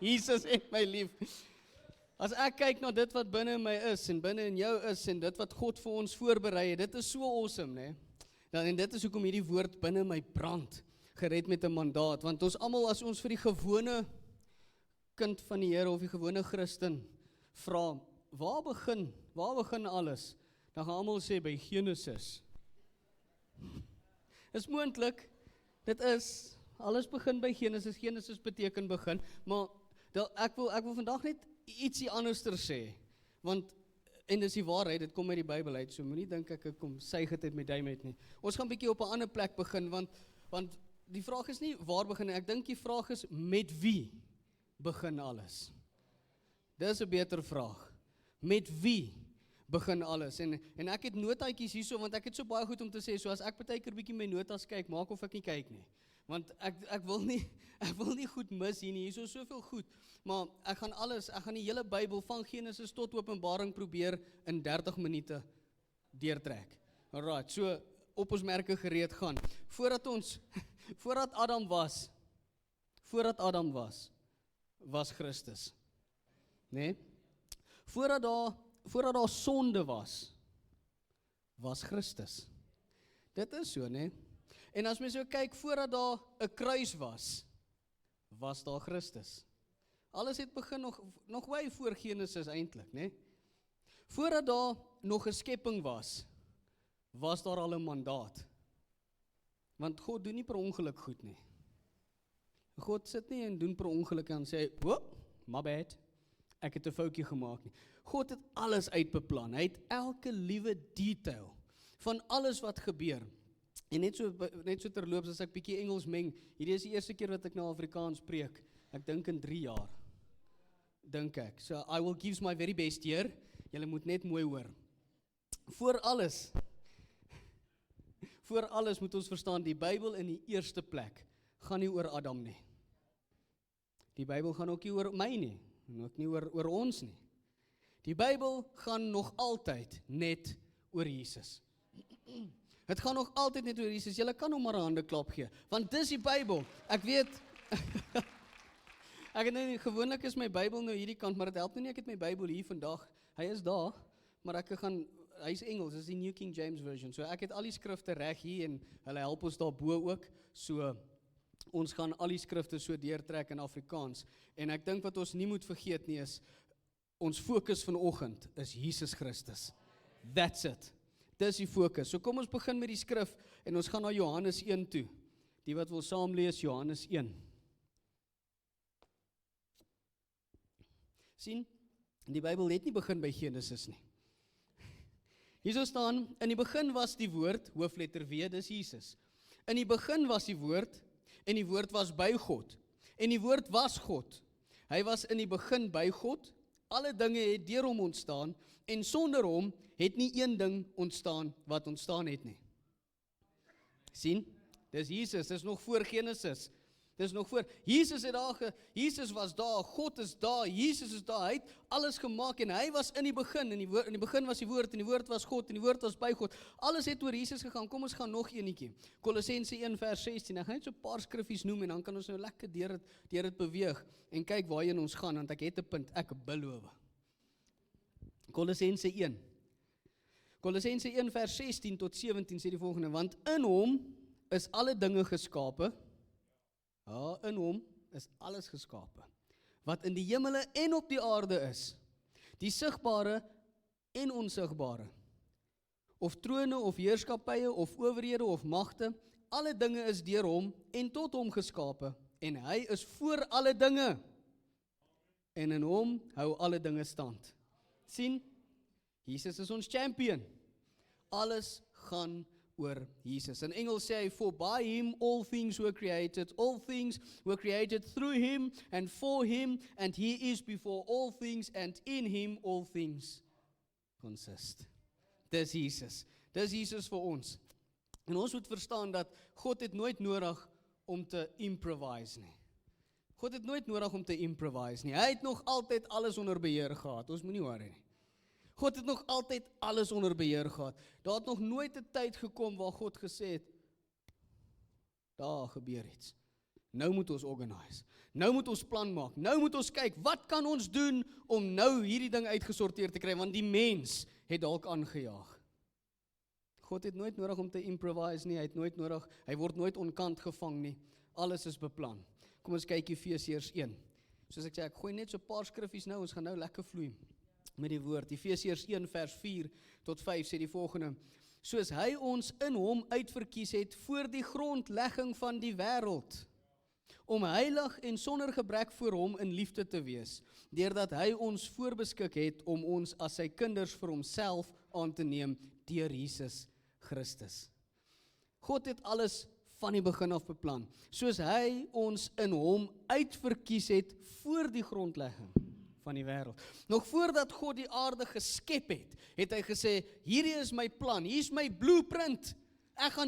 Jesus het my lief. As ek kyk na dit wat binne in my is, en binne in jou is, en dit wat God vir ons voorberei het, dit is so awesome, né? En dit is hoekom hierdie woord binne my brand, gered met 'n mandaat, want ons almal, as ons vir die gewone kind van die Here, of die gewone Christen, vra, waar begin alles? Dan gaan almal sê, by Genesis. Is moontlik, dit is, alles begin by Genesis, Genesis beteken begin, maar ek wil vandag net ietsie anderster sê, want, en dis die waarheid, dit kom uit die Bybel uit, so moenie dink ek kom suig dit uit my duim uit nie. Ons gaan bietjie op 'n ander plek begin, want die vraag is nie waar begin, ek dink die vraag is, met wie begin alles? Dis 'n beter vraag. Met wie begin alles? En ek het notaatjies hierso, want ek het so baie goed om te sê, so as ek partykeer bietjie my notas kyk, maak of ek nie kyk nie. Want ek wil nie goed mis hier nie, hier is soveel goed, maar ek gaan die hele Bybel van Genesis tot Openbaring probeer in 30 minute deurtrek. Alright, so op ons merke gereed gaan. Voordat Adam was Christus. Nee? Voordat daar sonde was Christus. Dit is so, nee? En as mens so kyk, voordat daar 'n kruis was daar Christus. Alles het begin nog way voor Genesis eintlik, né? Voordat daar nog 'n skepping was daar al 'n mandaat. Want God doen nie per ongeluk goed nie. God sit nie en doen per ongeluk en sê, "Whoop, my bad. Ek het 'n foutjie gemaak nie." God het alles uitbeplan. Hy het elke liewe detail van alles wat gebeur. En net so terloops, as ek bietjie Engels meng, hierdie is die eerste keer wat ek nou Afrikaans preek, ek dink in 3 jaar, dink ek. So, I will give my very best hier, julle moet net mooi hoor. Voor alles moet ons verstaan, die Bybel in die eerste plek, gaan nie oor Adam nie. Die Bybel gaan ook nie oor my nie, en ook nie oor ons nie. Die Bybel gaan nog altyd net oor Jesus. Het gaan nog altyd net oor Jesus. Julle kan hom maar 'n hande klap gee, want dis die Bybel. Ek weet, gewoonlik is my Bybel nou hierdie kant, maar dit help nou nie, ek het my Bybel hier vandag. Hy is daar, maar hy is Engels, dis die New King James Version. So ek het al die skrifte reg hier en hulle help ons daarbo ook. So ons gaan al die skrifte so deurtrek in Afrikaans. En ek dink wat ons nie moet vergeet nie is, ons fokus vanoggend is Jesus Christus. That's it. Dis die fokus. So kom ons begin met die skrif en ons gaan na Johannes 1 toe. Die wat wil saam lees, Johannes 1. Sien, die Bybel het nie begin by Genesis nie. Hierso staan, in die begin was die woord, hoofletter W, dis Jesus. In die begin was die woord, en die woord was by God. En die woord was God. Hy was in die begin by God. Alle dinge het deur hom ontstaan, en sonder hom het nie een ding ontstaan wat ontstaan het nie. Sien, dis Jesus, dis nog voor Genesis. Dis nog voor, Jesus was daar, God is daar, Jesus is daar, hy het alles gemaak, en hy was in die begin, in die begin was die woord, en die woord was God, en die woord was by God, alles het oor Jesus gegaan. Kom ons gaan nog eenetjie, Kolossense 1 vers 16, ek gaan net so 'n paar skriffies noem, en dan kan ons nou lekker deur dit beweeg, en kyk waarheen ons gaan, want ek het 'n punt, ek beloof. Kolossense 1 vers 16 tot 17 sê die volgende, want in hom is alle dinge geskape. Ja, in hom is alles geskape, wat in die hemele en op die aarde is, die sigbare en onsigbare, of trone of heerskappye of owerhede of magte, alle dinge is deur hom en tot hom geskape, en hy is voor alle dinge, en in hom hou alle dinge stand. Sien, Jesus is ons champion. Alles gaan oor Jesus. In Engels sê hy, for by him all things were created through him and for him, and he is before all things, and in him all things consist. Dis Jesus vir ons. En ons moet verstaan dat God het nooit nodig om te improvise nie. Hy het nog altyd alles onder beheer gehad. Ons moenie worry nie. God het nog altyd alles onder beheer gehad. Daar het nog nooit 'n tyd gekom waar God gesê het, daar gebeur iets. Nou moet ons organise. Nou moet ons plan maak. Nou moet ons kyk, wat kan ons doen om nou hierdie ding uitgesorteer te kry, want die mens het dalk aangejaag. God het nooit nodig om te improvise nie, hy word nooit onkant gevang nie. Alles is beplan. Kom ons kyk Efesiërs 1. Soos ek sê, ek gooi net so 'n paar skriffies nou, ons gaan nou lekker vloei met die woord. Efesiërs 1 vers 4 tot 5 sê die volgende: soos hy ons in hom uitverkies het voor die grondlegging van die wêreld, om heilig en sonder gebrek voor hom in liefde te wees, deurdat hy ons voorbeskik het om ons as sy kinders vir homself aan te neem deur Jesus Christus. God het alles van die begin af beplan, soos hy ons in hom uitverkies het voor die grondlegging van die wêreld. Nog voordat God die aarde geskep het, het hy gesê, hierdie is my plan, hier is my blueprint,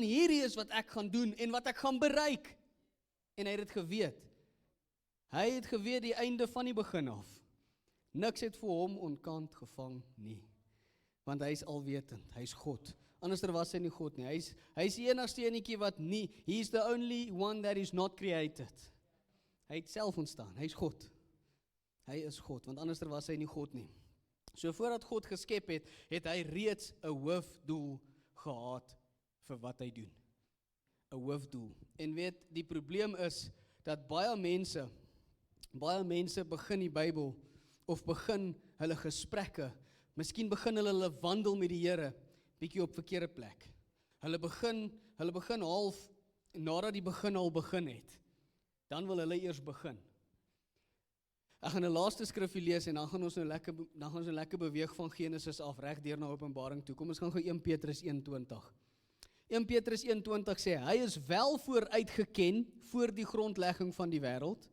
hierdie is wat ek gaan doen en wat ek gaan bereik. En hy het dit geweet. Hy het geweet die einde van die begin af. Niks het vir hom onkant gevang nie. Want hy is alwetend, hy is God. Anderster was hy nie God nie. Hy is die enigste enetjie wat nie, he is the only one that is not created. Hy het self ontstaan, hy is God. Hy is God, want anderster was hy nie God nie. So voordat God geskep het, het hy reeds 'n hoofdoel gehad vir wat hy doen. 'n Hoofdoel. En weet, die probleem is, dat baie mense begin die Bybel, of begin hulle gesprekke, miskien begin hulle wandel met die Here, bietjie op verkeerde plek. Hulle begin half, nadat die begin al begin het, dan wil hulle eers begin. Ek gaan 'n laaste skrifgie lees, en dan gaan ons nou lekker beweeg van Genesis af, reg deur na Openbaring toe. Kom ons gaan gou 1 Petrus 1:20. 1 Petrus 1:20 sê, hy is wel vooruit geken voor die grondlegging van die wêreld,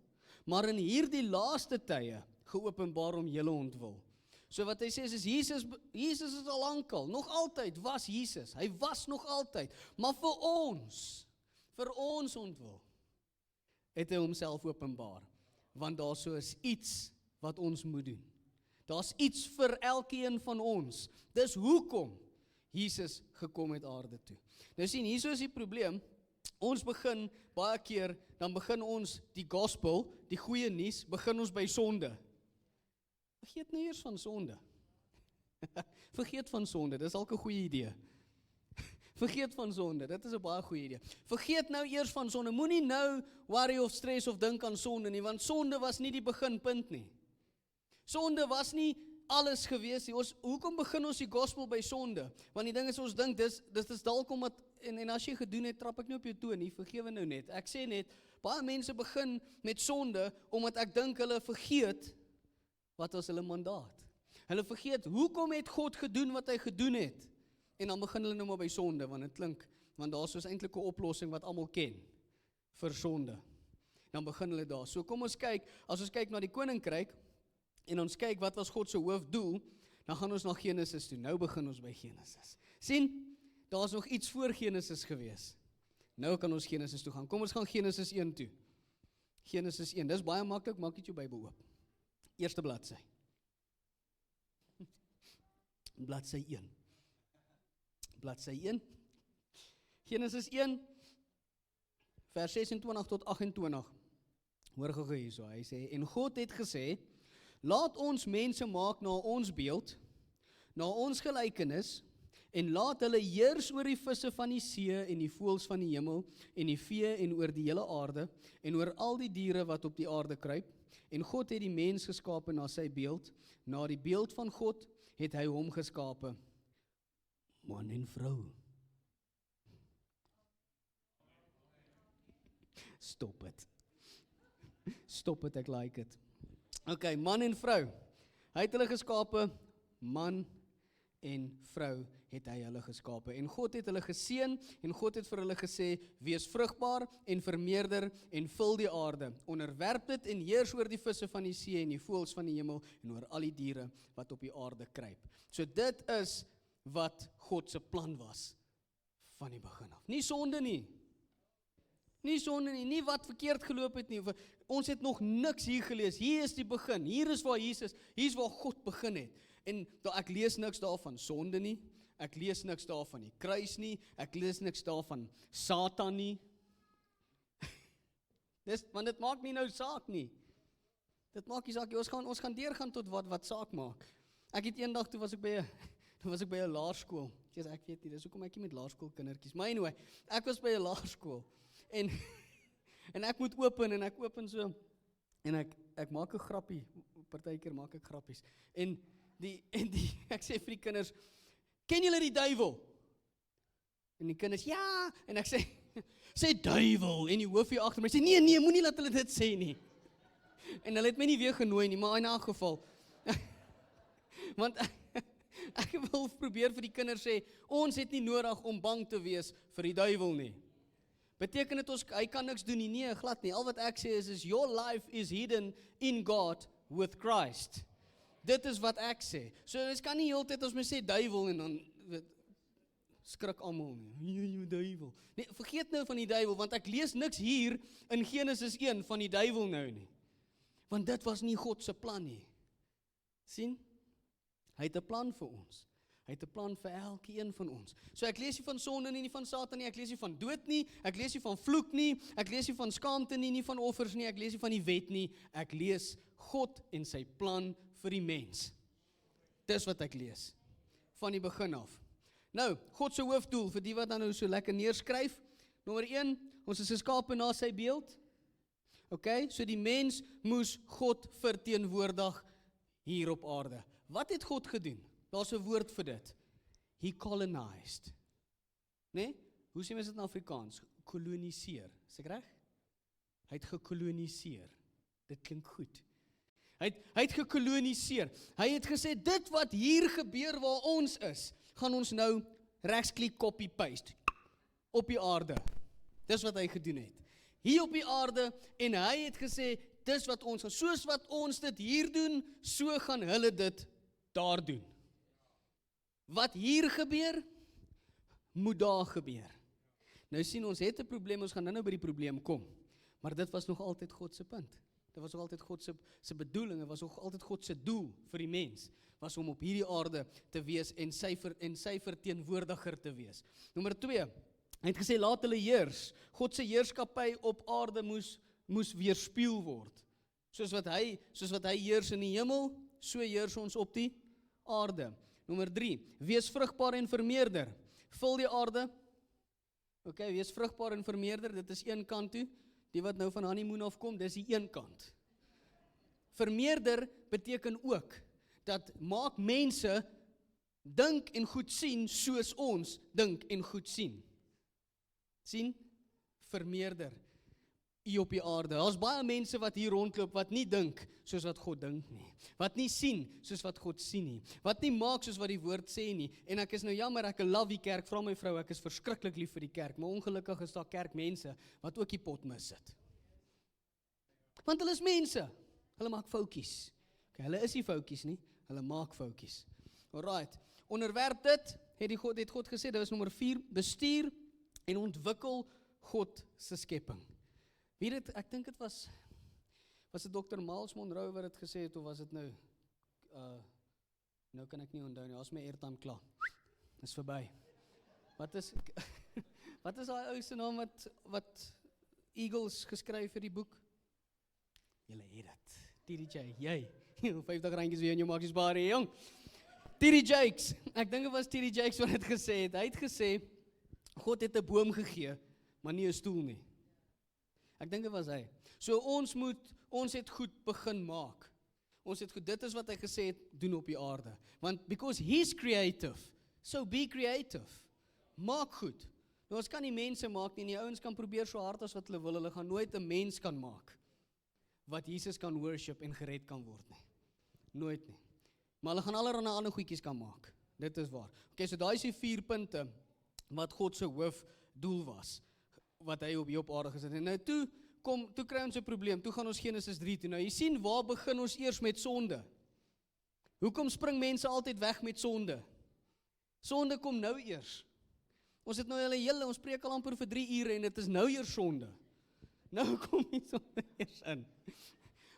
maar in hierdie laaste tye geopenbaar om julle ontwil. So wat hy sê is, Jesus is al lankal, nog altyd was Jesus, hy was nog altyd, maar vir ons ontwil, het hy homself openbaar, want daar so is iets wat ons moet doen. Daar's iets vir elkeen van ons, dis hoekom Jesus gekom het aarde toe. Nou sien, hier is die probleem, ons begin baie keer, dan begin ons die gospel, die goeie nuus, begin ons by sonde. Vergeet nou eers van sonde. Vergeet van sonde, dis dalk 'n goeie idee. Vergeet van sonde, dit is 'n baie goeie idee. Vergeet nou eers van sonde, moenie nou worry of stress of dink aan sonde nie, want sonde was nie die beginpunt nie. Sonde was nie alles gewees nie. Hoekom begin ons die gospel by sonde? Want die ding is, ons dink, dis dalk omdat, en as jy gedoen het, trap ek nie op jou toe nie, vergewe nou net. Ek sê net, baie mense begin met sonde, omdat ek dink hulle vergeet, wat was hulle mandaat? Hulle vergeet, hoekom het God gedoen wat hy gedoen het? En dan begin hulle nou maar by sonde, want dit klink, want daar is eintlik 'n oplossing wat almal ken, vir sonde. Dan begin hulle daar. So kom ons kyk, as ons kyk na die koninkryk, en ons kyk wat was God se hoofdoel, dan gaan ons na Genesis toe. Nou begin ons by Genesis. Sien, daar is nog iets voor Genesis gewees. Nou kan ons Genesis toe gaan. Kom ons gaan Genesis 1 toe. Genesis 1, dis baie maklik, maak net jou Bybel oop. Eerste bladsy. Bladsy 1. Bladsy 1. Genesis 1, vers 26 tot 28. Hoor gou hierso, hy sê, en God het gesê, laat ons mense maak na ons beeld, na ons gelykenis, en laat hulle heers oor die visse van die see, en die voëls van die hemel, en die vee, en oor die hele aarde, en oor al die diere wat op die aarde kruip. En God het die mens geskape na sy beeld, na die beeld van God het hy hom geskape, man en vrou. Stop het, ek like het. Ok, man en vrou, hy het hulle geskape, man en vrou het hy hulle geskape. En God het hulle geseën, en God het vir hulle gesê, wees vrugbaar en vermeerder en vul die aarde, onderwerp dit en heers oor die visse van die see en die voëls van die hemel en oor al die diere wat op die aarde kruip. So dit is wat God se plan was van die begin af. Nie sonde nie. Nie wat verkeerd geloop het nie. Ons het nog niks hier gelees. Hier is die begin. Hier is waar God begin het. En ek lees niks daarvan sonde nie. Ek lees niks daarvan die kruis nie. Ek lees niks daarvan Satan nie. Want dit maak nie nou saak nie. Dit maak nie saak nie. Ons gaan deurgaan tot wat saak maak. Ek het eendag, toe was ek by 'n laerskool. Ek weet nie, dis hoekom ek nie met laerskoolkindertjies. Maar anyway, ek was by 'n laerskool. En ek moet open en ek open so en ek maak 'n grappie. Partykeer maak ek grappies. En ek sê vir die kinders, ken julle die duiwel? En die kinders, ja, en ek sê duiwel, en die hoofie agter my sê, nee, moenie laat hulle dit sê nie. En hulle het my nie weer genooi nie, maar in 'n geval. Want ek wil probeer vir die kinders sê, ons het nie nodig om bang te wees vir die duiwel nie. Beteken dit hy kan niks doen nie? Nee, glad nie. Al wat ek sê is your life is hidden in God with Christ. Dit is wat ek sê. So ons kan nie heeltyd ons sê duiwel en dan skrik almal nie. Duiwel. Nee, vergeet nou van die duiwel, want ek lees niks hier in Genesis 1 van die duiwel nou nie. Want dit was nie God se plan nie. Sien? Hy het 'n plan vir ons. Hy het 'n plan vir elkeen van ons. So ek lees nie van sonde nie van Satan nie, ek lees nie van dood nie, ek lees nie van vloek nie, ek lees nie van skaamte nie van offers nie, ek lees nie van die wet nie, ek lees God en sy plan vir die mens. Dis wat ek lees, van die begin af. Nou, God se hoofdoel, vir die wat dan nou so lekker neerskryf, nommer 1, ons is geskape na sy beeld. Okay, so die mens moes God verteenwoordig hier op aarde. Wat het God gedoen? Daar's 'n woord vir dit. He colonized. Nee? Hoe sê mens dit in Afrikaans? Koloniseer. Is ek reg? Hy het gekoloniseer. Dit klink goed. Hy het gekoloniseer. Hy het gesê, dit wat hier gebeur waar ons is, gaan ons nou regsklik copy-paste op die aarde. Dis wat hy gedoen het. Hier op die aarde, en hy het gesê, dis wat ons gaan, soos wat ons dit hier doen, so gaan hulle dit daar doen. Wat hier gebeur, moet daar gebeur. Nou sien ons het 'n probleem, ons gaan nou by die probleem kom. Maar dit was nog altyd God se punt. Dit was nog altyd God se bedoeling, dit was nog altyd God se doel vir die mens, was om op hierdie aarde te wees en sy verteenwoordiger te wees. Nommer 2, hy het gesê laat hulle heers. God se heerskappy op aarde moes weerspieël word. Soos wat hy heers in die hemel, so heers ons op die aarde. Nommer 3, wees vrugbaar en vermeerder. Vul die aarde. Okay, wees vrugbaar en vermeerder, dit is een kant toe. Die wat nou van honeymoon afkom, dis die een kant. Vermeerder beteken ook, dat maak mense dink en goed sien, soos ons dink en goed sien. Sien? Vermeerder. Hier op die aarde. Daar's baie mense wat hier rondloop, wat nie dink, soos wat God dink nie. Wat nie sien, soos wat God sien nie. Wat nie maak, soos wat die woord sê nie. En ek is nou jammer, ek love die kerk, vra my vrou, ek is verskriklik lief vir die kerk, maar ongelukkig is daar kerkmense, wat ook die pot missit. Want hulle is mense, hulle maak foutjies. Okay, hulle is nie foutjies nie, hulle maak foutjies. Alright, onderwerp dit, het God gesê, dit was nommer 4, bestuur en ontwikkel God se skepping. Wie dit, ek dink dit was dit Dr. Miles Monroe wat dit gesê het, of was dit nou, nou kan ek nie onthou nie, as my airtime klaar, is verby. Wat is daai ou se naam wat Eagles geskryf vir die boek? Julle het dit, T.D. Jakes, jy, 50 randjies weer in jou maakies baie jong. T.D. Jakes, ek dink dit was T.D. Jakes wat dit gesê het, hy het gesê, God het 'n boom gegee, maar nie 'n stoel nie. Ek dink dit was hy. So ons het goed begin maak. Dit is wat hy gesê het, doen op die aarde. Want because he's creative, so be creative. Maak goed. Nou ons kan nie mense maak nie, en die ouens kan probeer so hard as wat hulle wil, hulle gaan nooit 'n mens kan maak, wat Jesus kan worship en gered kan word nie. Nooit nie. Maar hulle gaan allerlei ander goedjies kan maak. Dit is waar. Okay, so daai is die 4 punte, wat God se hoofdoel was, wat hy op aarde gesit het. En nou toe kry ons 'n probleem, toe gaan ons Genesis 3 toe. Nou jy sien, waar begin ons eers met sonde? Hoekom spring mense altyd weg met sonde? Sonde kom nou eers. Ons het nou ons preek al amper vir 3 ure en dit is nou eers sonde. Nou kom die sonde eers in.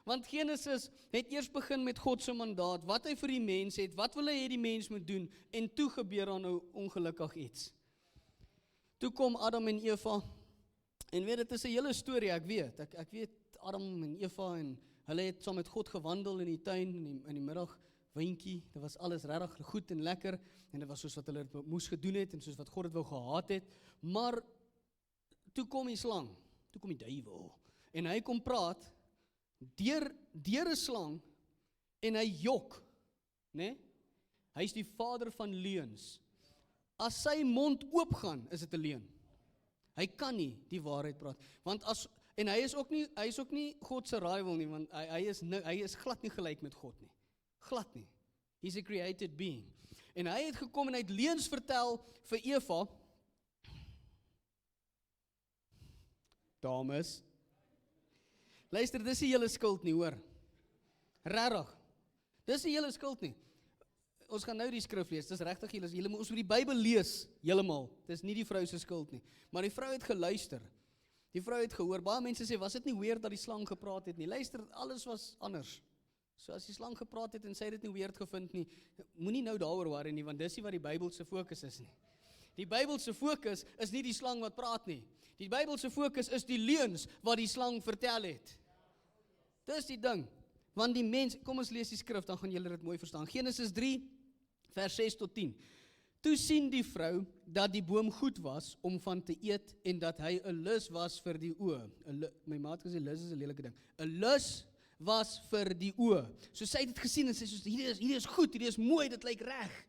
Want Genesis het eers begin met God se mandaat, wat hy vir die mens het, wat wil hy hê die mens moet doen, en toe gebeur daar nou ongelukkig iets. Toe kom Adam en Eva, En weet, dit is 'n hele storie, ek weet Adam en Eva en hulle het saam met God gewandel in die tuin in die middag, wyntjie, dit was alles regtig goed en lekker, en dit was soos wat hulle dit moes gedoen het, en soos wat God dit wou gehad het, maar toe kom die slang, toe kom die duiwel, en hy kom praat, deur 'n slang, en hy jok, né? Hy is die vader van leuns. As sy mond oopgaan, is dit 'n leuen. Hy kan nie die waarheid praat, want en hy is ook nie God se rival nie, want hy is glad nie gelyk met God nie. Glad nie. He's a created being. En hy het gekom en hy het leuns vertel vir Eva. Dames, luister, dis nie julle skuld nie, hoor. Regtig. Dis nie julle skuld nie. Ons gaan nou die skrif lees, dis regtig julle moet ons die Bybel lees, heeltemal. Dis nie die vrou se skuld nie. Maar die vrou het geluister. Die vrou het gehoor. Baie mense sê, was dit nie weird dat die slang gepraat het nie? Luister, alles was anders. So as die slang gepraat het en sy het dit nie weird gevind nie, moenie nou daaroor worry nie, want dis nie wat die Bybel se fokus is nie. Die Bybel se fokus is nie die slang wat praat nie. Die Bybel se fokus is die leuns wat die slang vertel het. Dis die ding. Want die mens, kom ons lees die skrif, dan gaan julle dit mooi verstaan. Genesis 3, vers 6 tot 10. Toe sien die vrou dat die boom goed was om van te eet en dat hy 'n lus was vir die oë. My ma het gesê lus is 'n lelike ding. 'n Lus was vir die oë. So sy het dit gesien en sy sê hierdie is goed, hierdie is mooi, dit lyk reg.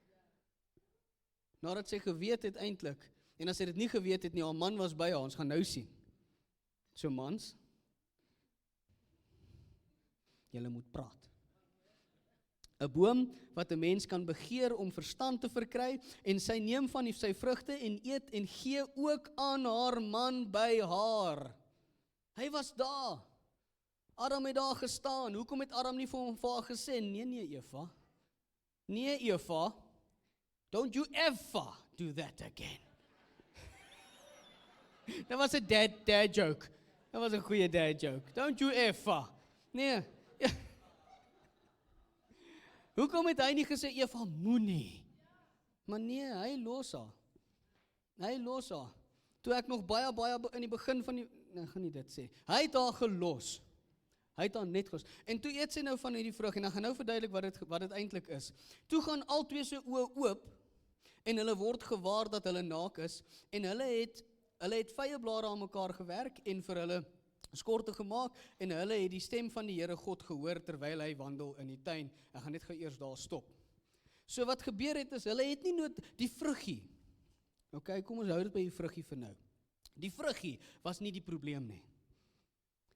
Nadat sy geweet het eintlik, en as sy dit nie geweet het nie, haar man was by haar, ons gaan nou sien. So mans, julle moet praat. 'n Boom wat 'n mens kan begeer om verstand te verkry, en sy neem van sy vrugte en eet en gee ook aan haar man by haar. Hy was daar. Adam het daar gestaan. Hoekom het Adam nie vir haar gesê, nee Eva. Nee Eva, don't you ever do that again. Dat was 'n dad joke. Dat was 'n goeie dad joke. Don't you ever. Nee. Ja. Hoekom het hy nie gesê, Eva, moenie? Maar nee, hy los haar. Hy los haar. Toe ek nog baie in die begin van ek gaan nie dit sê. Hy het haar gelos. Hy het haar net gelos. En toe eet sy nou van hierdie vrug, en dan gaan nou verduidelik wat dit eintlik is. Toe gaan al twee se oë oop, en hulle word gewaar dat hulle naak is, en hulle het vyeblare aan mekaar gewerk, en vir hulle skorte gemaak, en hulle het die stem van die Here God gehoor, terwyl hy wandel in die tuin. Ek gaan net gou eers daar stop. So wat gebeur het is, hulle het nie nood die vruggie. Ok, kom ons hou dit by die vruggie vir nou. Die vruggie was nie die probleem nie.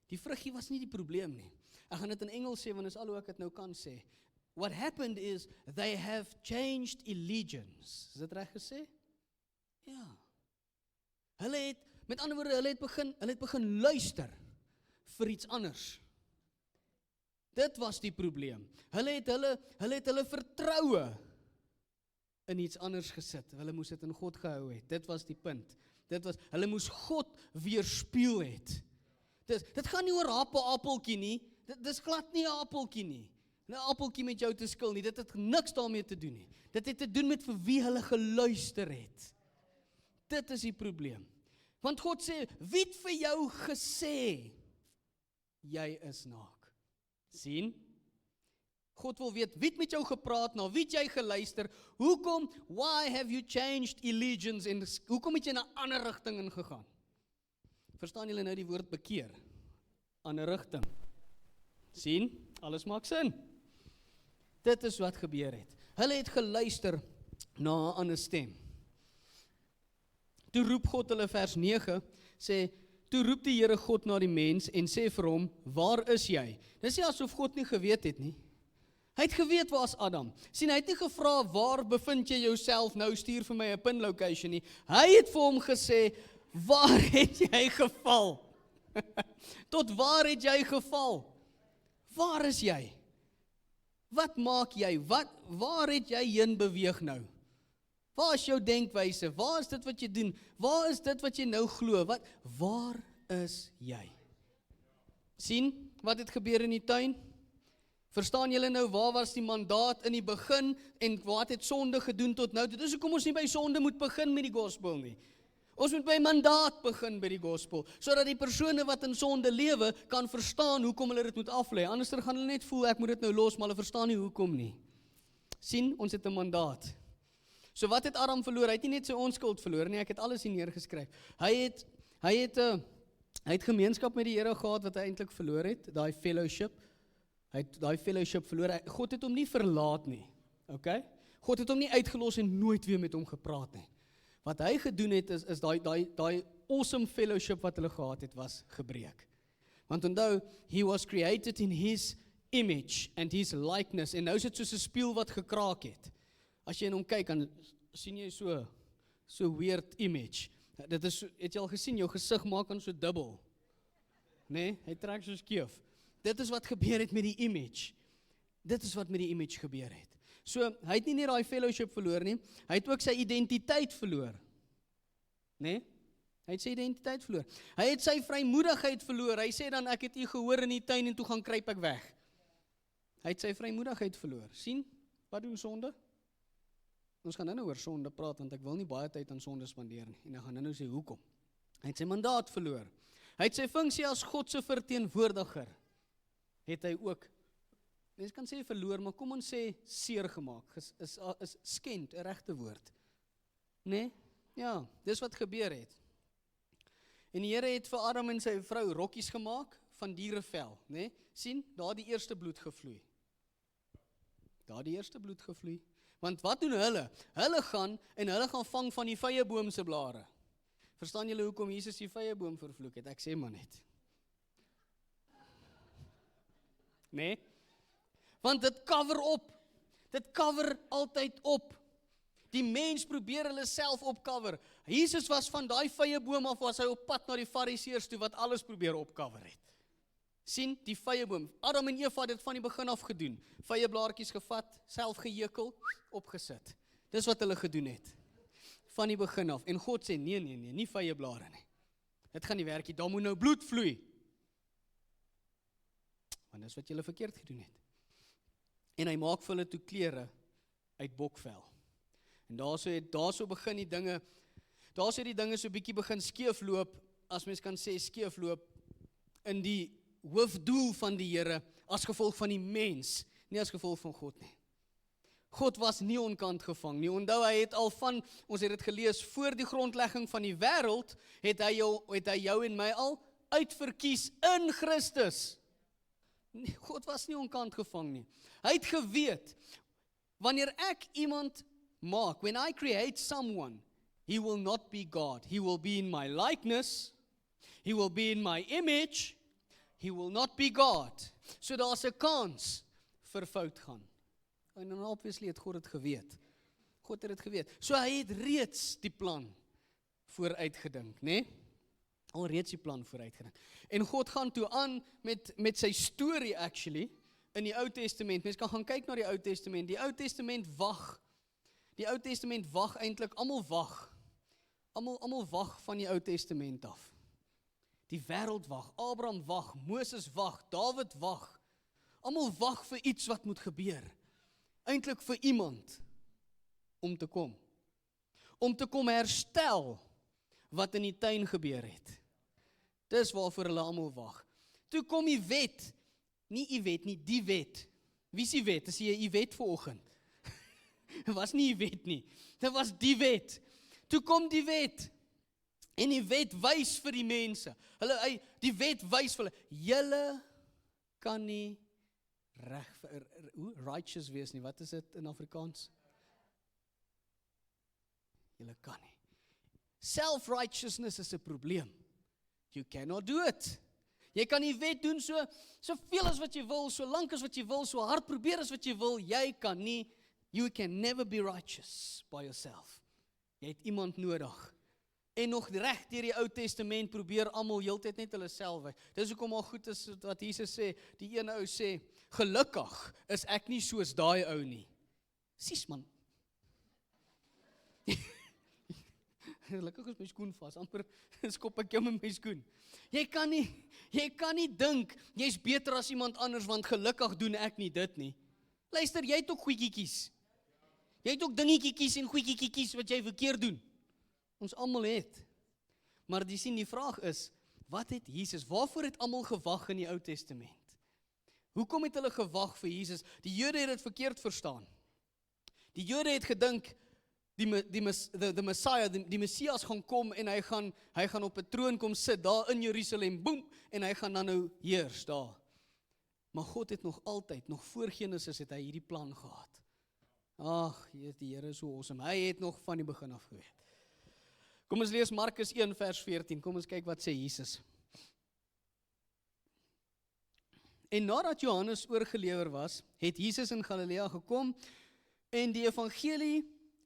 Die vruggie was nie die probleem nie. Ek gaan dit in Engels sê, want dis al hoe ek dit nou kan sê. What happened is, they have changed allegiance. Is dit reg gesê? Ja. Met ander woorde, hulle het begin luister vir iets anders. Dit was die probleem. Hulle het hulle vertroue in iets anders gesit. Hulle moes dit in God gehou het. Dit was die punt. Hulle moes God weerspieël het. Dit gaan nie oor appeltjie nie. Dit is glad nie 'n appeltjie nie. 'n appeltjie met jou te skil nie. Dit het niks daarmee te doen nie. Dit het te doen met vir wie hulle geluister het. Dit is die probleem. Want God sê, wie het vir jou gesê, jy is naak? Sien? God wil weet, wie het met jou gepraat, na wie het jy geluister, hoekom, why have you changed allegiance, en hoekom het jy na 'n ander rigting ingegaan? Verstaan julle nou die woord bekeer? Ander rigting. Sien? Alles maak sin. Dit is wat gebeur het. Hulle het geluister na 'n ander stem. Toe roep God hulle, vers 9, sê, toe roep die Here God na die mens en sê vir hom, waar is jy? Dis nie asof God nie geweet het nie. Hy het geweet waar is Adam. Sien, hy het nie gevra, waar bevind jy jouself nou, stuur vir my 'n pin location nie. Hy het vir hom gesê, waar het jy geval? Tot waar het jy geval? Waar is jy? Wat maak jy? Waar het jy heen beweeg nou? Waar is jou denkwyse? Waar is dit wat jy doen? Waar is dit wat jy nou glo? Waar is jy? Sien wat het gebeur in die tuin? Verstaan julle nou, waar was die mandaat in die begin en wat het sonde gedoen tot nou? Dit is hoekom ons nie by sonde moet begin met die gospel nie. Ons moet by mandaat begin by die gospel, sodat die persone wat in sonde lewe, kan verstaan hoekom hulle dit moet aflê. Anders gaan hulle net voel, ek moet dit nou los, maar hulle verstaan nie hoekom nie. Sien, ons het 'n mandaat. So wat het Adam verloor? Hy het nie net sy onskuld verloor nie, ek het alles hier neergeskryf. Hy het gemeenskap met die Here gehad wat hy eintlik verloor het, daai fellowship. Hy het daai fellowship verloor. God het hom nie verlaat nie. Okay? God het hom nie uitgelos en nooit weer met hom gepraat nie. Wat hy gedoen het is daai awesome fellowship wat hulle gehad het was gebreek. Want onthou, he was created in his image and his likeness, en nou is dit soos 'n spieël wat gekraak het. As jy in hom kyk, dan sien jy so weird image. Dit is, het jy al gesien, jou gesig maak dan so dubbel. Nee, hy trek so skeef. Dit is wat gebeur het met die image. Dit is wat met die image gebeur het. So, hy het nie net daai fellowship verloor nie, hy het ook sy identiteit verloor. Nee? Hy het sy identiteit verloor. Hy het sy vrymoedigheid verloor. Hy sê dan, ek het u gehoor in die tuin en toe gaan kruip ek weg. Hy het sy vrymoedigheid verloor. Sien, wat doen sonde? Ons gaan nou oor sonde praat, want ek wil nie baie tyd aan sonde spandeer nie. En ek gaan nou sê, hoekom? Hy het sy mandaat verloor. Hy het sy funksie as God se verteenwoordiger, het hy ook, mens kan sê verloor, maar kom ons sê seer gemaak, is skend, 'n regte woord. Nee? Ja, dis wat gebeur het. En die Here het vir Adam en sy vrou rokkies gemaak van dierevel, né? Sien, daar die eerste bloed gevloei. Want wat doen hulle? Hulle gaan vang van die vyeboom se blare. Verstaan julle hoekom Jesus die vyeboom vervloek het? Ek sê maar net. Nee? Want dit cover op. Dit cover altyd op. Die mens probeer hulle self opcover. Jesus was van daai vyeboom af, was hy op pad na die Fariseërs toe wat alles probeer opcover het. Sien, die vyeboom. Adam en Eva het dit van die begin af gedoen. Vyeblaartjies gevat, self gehekel, opgesit. Dis wat hulle gedoen het. Van die begin af. En God sê, nee, nie vyeblare nie. Dit gaan nie werk nie, daar moet nou bloed vloei. Want dis wat julle verkeerd gedoen het. En hy maak vir hulle toe klere uit bokvel. En daarso begin die dinge, daarso het die dinge so bietjie begin skeefloop, as mens kan sê skeefloop, in die hoofdoel van die Here, as gevolg van die mens, nie as gevolg van God nie. God was nie onkant gevang nie. Onthou, hy het al van, ons het dit gelees, voor die grondlegging van die wêreld, het hy jou en my al uitverkies in Christus. God was nie onkant gevang nie. Hy het geweet, wanneer ek iemand maak, when I create someone, he will not be God. He will be in my likeness, he will be in my image, he will not be God. So daar's 'n kans vir fout gaan. En dan obviously het God dit geweet. God het dit geweet. So hy het reeds die plan vooruitgedink, né? Alreeds die plan vooruitgedink. En God gaan toe aan met sy storie actually in die Ou Testament. Mens kan gaan kyk na die Ou Testament. Die Ou Testament wag. Die Ou Testament wag eintlik, almal wag. Almal wag van die Ou Testament af. Die wêreld wag, Abraham wag, Moses wag, Dawid wag. Almal wag vir iets wat moet gebeur. Eintlik vir iemand om te kom. Om te kom herstel wat in die tuin gebeur het. Dis waarvoor hulle almal wag. Toe kom die wet. Nie die wet nie, die wet. Wie is die wet? Is jy die wet vanoggend? Dit was nie die wet nie. Dit was die wet. Toe kom die wet. En die wet wys vir die mense. Die wet wys vir hulle, julle kan nie righteous wees nie. Wat is dit in Afrikaans? Julle kan nie. Self-righteousness is 'n probleem. You cannot do it. Jy kan die wet doen so veel as wat jy wil, so lank as wat jy wil, so hard probeer as wat jy wil. Jy kan nie, you can never be righteous by yourself. Jy het iemand nodig. En nog reg deur die Ou Testament probeer almal heeltyd net hulle self. Dis hoekom al goed is wat Jesus sê. Die een ou sê, gelukkig is ek nie soos daai ou nie. Sies man. Gelukkig is my skoen vas, amper skop ek jou met my skoen. Jy kan nie dink, jy's beter as iemand anders, want gelukkig doen ek nie dit nie. Luister, jy het ook goedjietjies. Jy het ook dingetjietjies en goedjietjies wat jy verkeerd doen. Ons almal het. Maar die vraag is, wat het Jesus, waarvoor het almal gewag in die Ou Testament? Hoekom het hulle gewag vir Jesus? Die Jode het dit verkeerd verstaan. Die Jode het gedink, die Messiah, die Messias gaan kom en hy gaan op 'n troon kom sit daar in Jerusalem, boem, en hy gaan dan nou heers daar. Maar God het nog altyd, nog voor Genesis het hy hierdie plan gehad. Ag, die Here is so awesome. Hy het nog van die begin af geweet. Kom ons lees Markus 1 vers 14. Kom ons kyk wat sê Jesus. En nadat Johannes oorgelewer was, het Jesus in Galilea gekom en die evangelie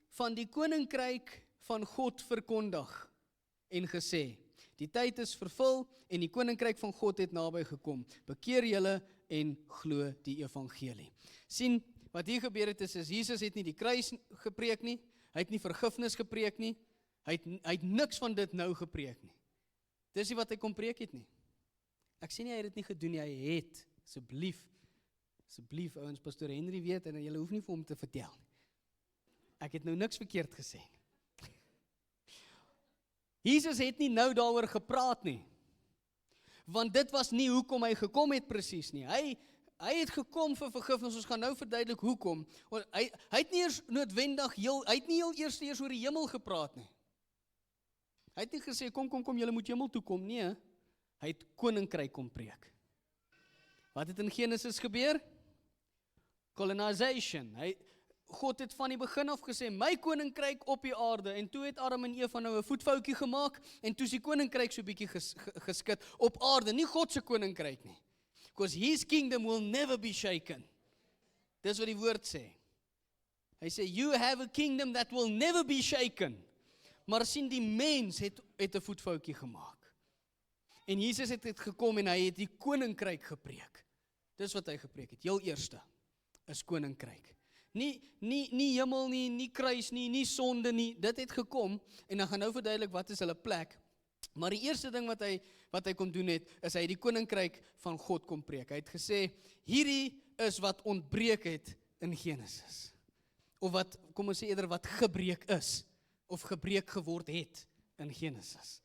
van die koninkryk van God verkondig en gesê, die tyd is vervul en die koninkryk van God het naby gekom. Bekeer julle en glo die evangelie. Sien, wat hier gebeur het is Jesus het nie die kruis gepreek nie, hy het nie vergifnis gepreek nie, hy het niks van dit nou gepreek nie. Dis nie wat hy kom preek het nie. Ek sê nie hy het dit nie gedoen nie, hy het, asseblief ouens, Pastor Henry weet en julle hoef nie vir hom te vertel nie. Ek het nou niks verkeerd gesê. Jesus het nie nou daaroor gepraat nie, want dit was nie hoekom hy gekom het presies nie. Hy het gekom vir vergifnis, ons gaan nou verduidelik hoekom. Hy het nie eers noodwendig, hy het nie eers oor die hemel gepraat nie. Hy het nie gesê, kom, julle moet hemel toe kom, nee. Hy het koninkryk kom preek. Wat het in Genesis gebeur? Colonization. God het van die begin af gesê, my koninkryk op die aarde, en toe het Adam en Eva nou 'n voetfoutjie gemaak, en toe is die koninkryk so bietjie geskit op aarde, nie God se koninkryk nie. Because his kingdom will never be shaken. Dis wat die woord sê. Hy sê, you have a kingdom that will never be shaken. Maar sien, die mens het 'n voetfoutjie gemaak. En Jesus het gekom en hy het die koninkryk gepreek. Dis wat hy gepreek het. Heel eerste is koninkryk. Nie hemel nie, nie kruis nie, nie sonde nie. Dit het gekom en dan gaan nou verduidelik wat is hulle plek. Maar die eerste ding wat hy kon doen het, is hy die koninkryk van God kom preek. Hy het gesê, hierdie is wat ontbreek het in Genesis. Of wat, kom ons sê eerder, wat gebreek is, of gebreek geword het in Genesis.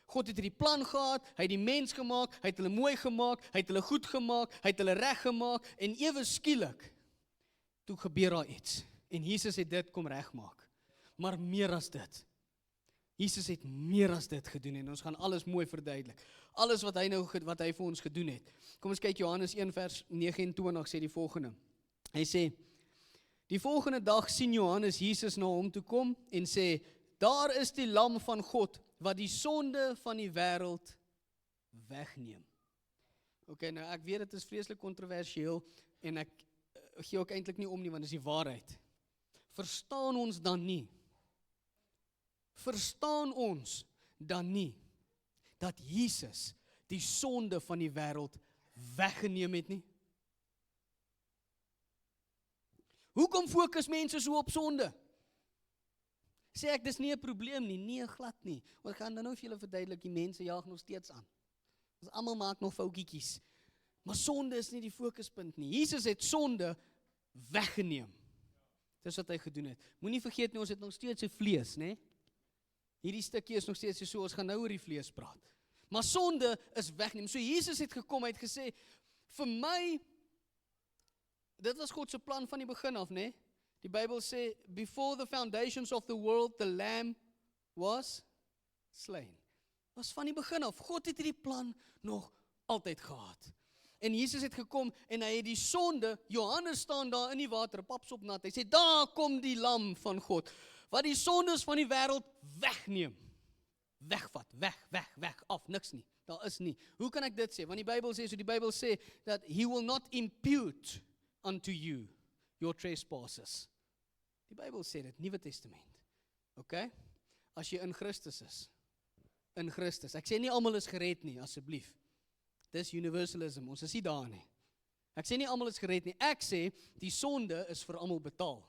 God het hierdie plan gehad, hy het die mens gemaak, hy het hulle mooi gemaak, hy het hulle goed gemaak, hy het hulle reg gemaak, en ewe skielik, toe gebeur daar iets, en Jesus het dit kom regmaak. Maar meer as dit. Jesus het meer as dit gedoen, en ons gaan alles mooi verduidelik. Alles wat hy vir ons gedoen het. Kom ons kyk, Johannes 1 vers 29 sê die volgende. Hy sê, die volgende dag sien Johannes Jesus na hom toe kom, en sê, daar is die lam van God, wat die sonde van die wêreld wegneem. Okay, nou ek weet dit is vreeslik kontroversieel, en ek gee ook eintlik nie om nie, want dit is die waarheid. Verstaan ons dan nie, dat Jesus die sonde van die wêreld weggeneem het nie? Hoekom fokus mense so op sonde? Sê ek, dis nie 'n probleem nie, nee, glad nie. Ons gaan dan nou vir julle verduidelik, die mense jaag nog steeds aan. Ons almal maak nog foutjies. Maar sonde is nie die fokuspunt nie. Jesus het sonde weggeneem. Dis wat hy gedoen het. Moenie vergeet nie, ons het nog steeds 'n vlees, né? Hierdie stukkie is nog steeds so, ons gaan nou oor die vlees praat. Maar sonde is weggeneem. So Jesus het gekom, hy het gesê, vir my, dit was God se plan van die begin af, né? Die Bybel sê, before the foundations of the world, the lamb was slain. Was van die begin af. God het hierdie plan nog altyd gehad. En Jesus het gekom en hy het die sonde, Johannes staan daar in die water, papsop nat. Hy sê, daar kom die lam van God, wat die sondes van die wêreld wegneem. Wegvat, weg, af, niks nie. Daar is nie. Hoe kan ek dit sê? Want die Bybel sê, that he will not impute unto you your trespasses. Die Bybel sê dit, Nuwe Testament. Okay? As jy in Christus is. In Christus. Ek sê nie almal is gered nie, asseblief. Dis universalism, ons is nie daar nie. Ek sê nie almal is gered nie. Ek sê, die sonde is vir almal betaal.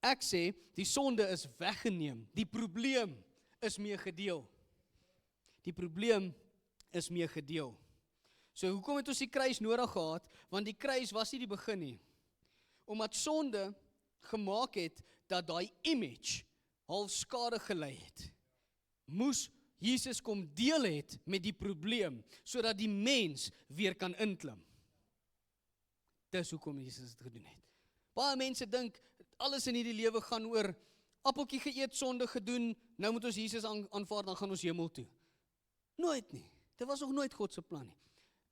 Ek sê, die sonde is weggeneem. Die probleem is mee gedeel. Die probleem is mee gedeel. So, hoekom het ons die kruis nodig gehad? Want die kruis was nie die begin nie. Omdat sonde gemaak het, dat daai image half skade gelei het. Moes Jesus kom deel het met die probleem, sodat die mens weer kan inklim. Dis hoekom Jesus dit gedoen het. Baie mense dink, alles in hierdie lewe gaan oor, appeltjie geëet, sonde gedoen, nou moet ons Jesus aanvaar, dan gaan ons hemel toe. Nooit nie. Dit was nog nooit God se plan nie.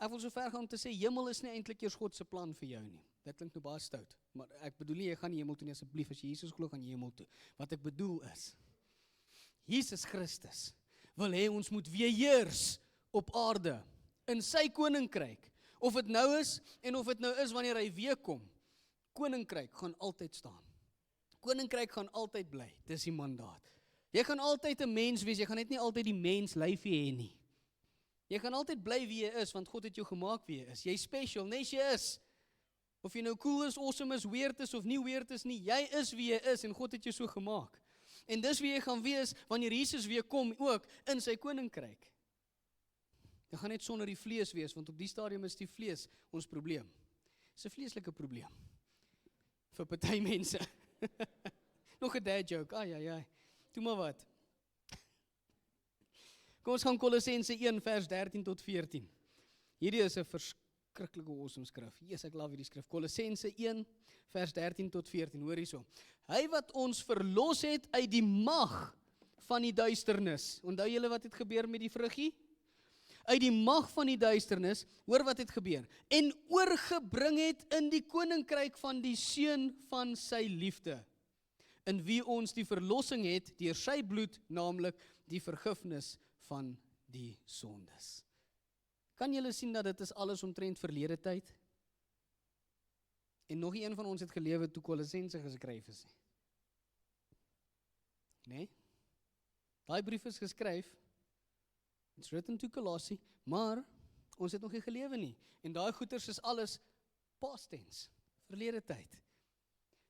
Ek wil so ver gaan om te sê, hemel is nie eintlik eers God se plan vir jou nie. Dit klink nou baie stout, maar ek bedoel nie, jy gaan nie hemel toe nie, asseblief, as jy Jesus glo, gaan jy hemel toe. Wat ek bedoel is, Jesus Christus wil hê ons moet weer heers op aarde, in sy koninkryk, of dit nou is, en of dit nou is wanneer hy weer kom, koninkryk gaan altyd staan. Koninkryk gaan altyd bly, dis die mandaat. Jy gaan altyd 'n mens wees, jy gaan net nie altyd die mens lyfie hê nie. Jy gaan altyd bly wie jy is, want God het jou gemaak wie jy is. Jy is special, nes jy is. Of jy nou cool is, awesome is, weird is of nie weird is nie, jy is wie jy is en God het jou so gemaak. En dis wie jy gaan wees wanneer Jesus weer kom ook in sy koninkryk. Jy gaan net sonder die vlees wees, want op die stadium is die vlees ons probleem. Dis 'n vleeslike probleem. Vir party mense. Nog 'n dad joke, ai. Toe maar wat. Kom ons gaan Kolossense 1 vers 13 tot 14. Hierdie is 'n verskriklike awesome skrif. Jesus, ek love hierdie skrif. Kolossense 1 vers 13 tot 14. Hoor hierso. Hy wat ons verlos het uit die mag van die duisternis. Onthou julle wat het gebeur met die vruggie? Uit die mag van die duisternis, hoor wat het gebeur, en oorgebring het in die koninkryk van die seun van sy liefde, in wie ons die verlossing het deur sy bloed, naamlik die vergifnis van die sondes. Kan julle sien dat dit is alles omtrent verlede tyd? En nog een van ons het gelewe toe Kolossense geskryf is. Nee? Daai brief is geskryf, it's written to Colossae, maar ons het nog nie gelewe nie. En daai goeters is alles past tense, verlede tyd.